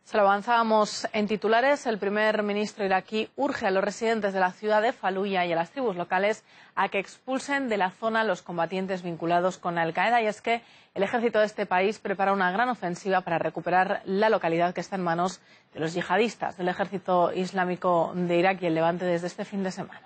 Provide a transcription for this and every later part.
Se lo avanzábamos en titulares. El primer ministro iraquí urge a los residentes de la ciudad de Faluya y a las tribus locales a que expulsen de la zona a los combatientes vinculados con Al-Qaeda. Y es que el ejército de este país prepara una gran ofensiva para recuperar la localidad que está en manos de los yihadistas del ejército islámico de Irak y el Levante desde este fin de semana.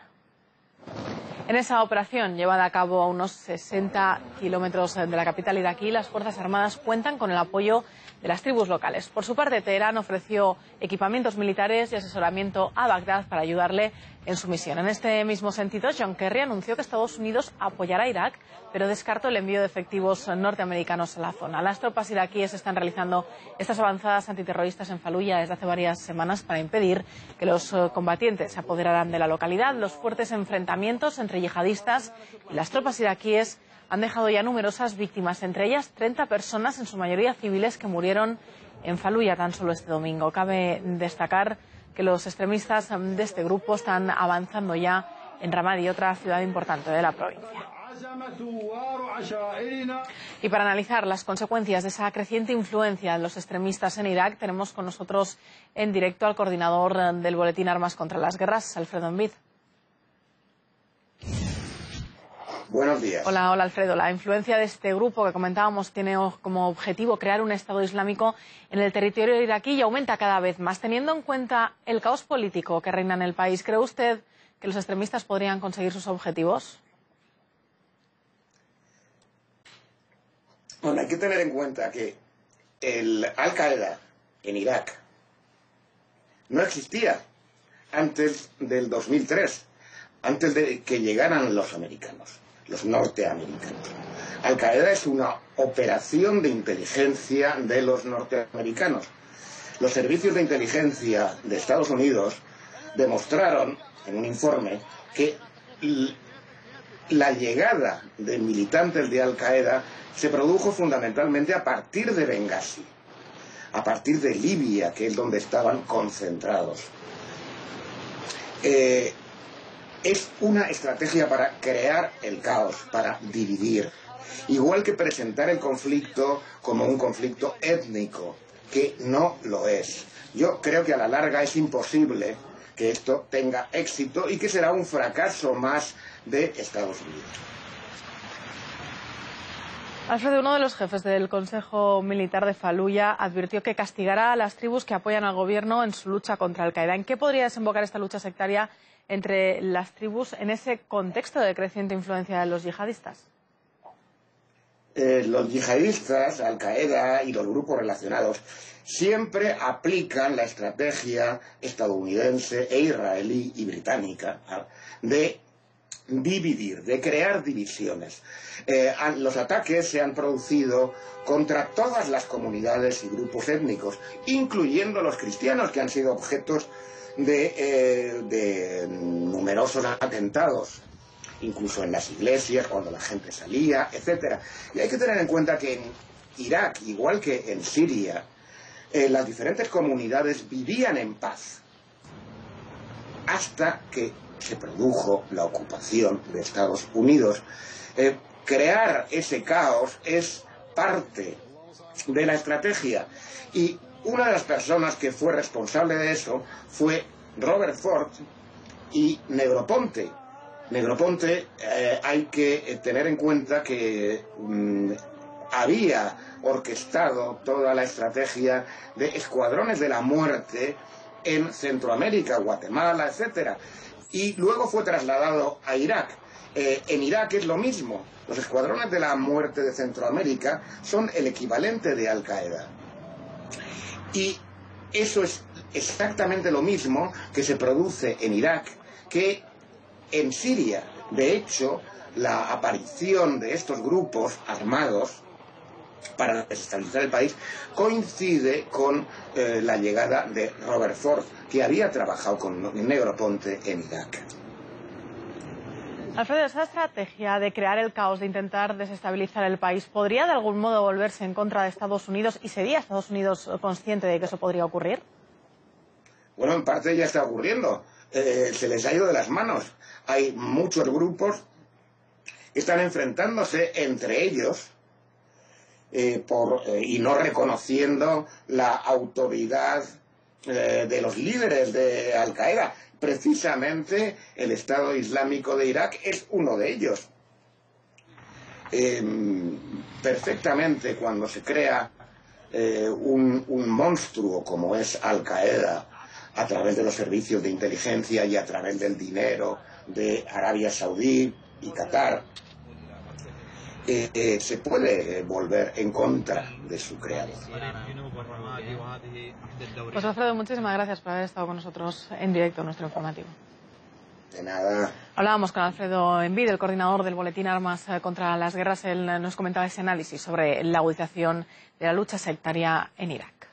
En esa operación, llevada a cabo a unos 60 kilómetros de la capital iraquí, las Fuerzas Armadas cuentan con el apoyo de las tribus locales. Por su parte, Teherán ofreció equipamientos militares y asesoramiento a Bagdad para ayudarle en su misión. En este mismo sentido, John Kerry anunció que Estados Unidos apoyará a Irak, pero descartó el envío de efectivos norteamericanos a la zona. Las tropas iraquíes están realizando estas avanzadas antiterroristas en Faluya desde hace varias semanas para impedir que los combatientes se apoderaran de la localidad. Los fuertes enfrentamientos entre yihadistas y las tropas iraquíes han dejado ya numerosas víctimas, entre ellas 30 personas, en su mayoría civiles, que murieron en Faluya tan solo este domingo. Cabe destacar que los extremistas de este grupo están avanzando ya en Ramadi, otra ciudad importante de la provincia. Y para analizar las consecuencias de esa creciente influencia de los extremistas en Irak, tenemos con nosotros en directo al coordinador del boletín Armas contra las Guerras, Alfredo Envid. Buenos días. Hola Alfredo. La influencia de este grupo que comentábamos tiene como objetivo crear un Estado Islámico en el territorio iraquí y aumenta cada vez más. Teniendo en cuenta el caos político que reina en el país, ¿cree usted que los extremistas podrían conseguir sus objetivos? Bueno, hay que tener en cuenta que el Al-Qaeda en Irak no existía antes del 2003, antes de que llegaran los americanos, los norteamericanos. Al-Qaeda es una operación de inteligencia de los norteamericanos. Los servicios de inteligencia de Estados Unidos demostraron en un informe que la llegada de militantes de Al-Qaeda se produjo fundamentalmente a partir de Bengasi, a partir de Libia, que es donde estaban concentrados. Es una estrategia para crear el caos, para dividir. Igual que presentar el conflicto como un conflicto étnico, que no lo es. Yo creo que a la larga es imposible que esto tenga éxito y que será un fracaso más de Estados Unidos. Alfredo, uno de los jefes del Consejo Militar de Faluya advirtió que castigará a las tribus que apoyan al gobierno en su lucha contra Al-Qaeda. ¿En qué podría desembocar esta lucha sectaria entre las tribus en ese contexto de creciente influencia de los yihadistas? Los yihadistas, Al-Qaeda y los grupos relacionados siempre aplican la estrategia estadounidense e israelí y británica de dividir, de crear divisiones. Los ataques se han producido contra todas las comunidades y grupos étnicos, incluyendo los cristianos, que han sido objetos de numerosos atentados, incluso en las iglesias, cuando la gente salía, etc. Y hay que tener en cuenta que en Irak, igual que en Siria, las diferentes comunidades vivían en paz hasta que se produjo la ocupación de Estados Unidos. Crear ese caos es parte de la estrategia, y una de las personas que fue responsable de eso fue Robert Ford y Negroponte. Negroponte, hay que tener en cuenta que había orquestado toda la estrategia de escuadrones de la muerte en Centroamérica, Guatemala, etc. Y luego fue trasladado a Irak. En Irak es lo mismo. Los escuadrones de la muerte de Centroamérica son el equivalente de Al-Qaeda. Y eso es exactamente lo mismo que se produce en Irak que en Siria. De hecho, la aparición de estos grupos armados para desestabilizar el país coincide con la llegada de Robert Ford, que había trabajado con Negroponte en Irak. Alfredo, esa estrategia de crear el caos, de intentar desestabilizar el país, ¿podría de algún modo volverse en contra de Estados Unidos? ¿Y sería Estados Unidos consciente de que eso podría ocurrir? Bueno, en parte ya está ocurriendo. Se les ha ido de las manos. Hay muchos grupos que están enfrentándose entre ellos y no reconociendo la autoridad de los líderes de Al-Qaeda. Precisamente el Estado Islámico de Irak es uno de ellos. Perfectamente, cuando se crea un monstruo como es Al-Qaeda a través de los servicios de inteligencia y a través del dinero de Arabia Saudí y Qatar, se puede volver en contra de su creador. Pues Alfredo, muchísimas gracias por haber estado con nosotros en directo en nuestro informativo. De nada. Hablábamos con Alfredo Envid, el coordinador del boletín Armas contra las Guerras. Él nos comentaba ese análisis sobre la agudización de la lucha sectaria en Irak.